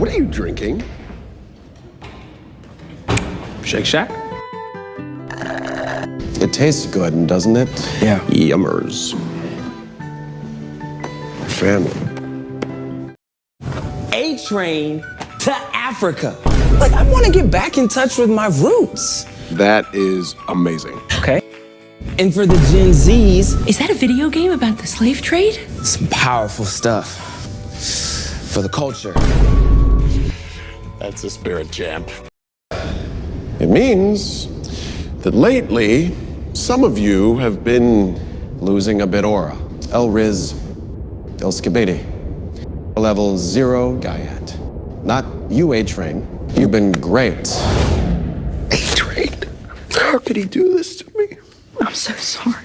What are you drinking? Shake Shack? It tastes good, doesn't it? Yeah. Yummers. Family. A train to Africa. Like, I want to get back in touch with my roots. That is amazing. Okay. And for the Gen Zs, Is that a video game about the slave trade? some powerful stuff for the culture. That's a spirit, champ. It means that lately, some of you have been losing a bit aura. El Riz, El Skibidi. Level 0 Gaiet. Not you, A-Train. You've been great. A-Train? How could he do this to me? I'm so sorry.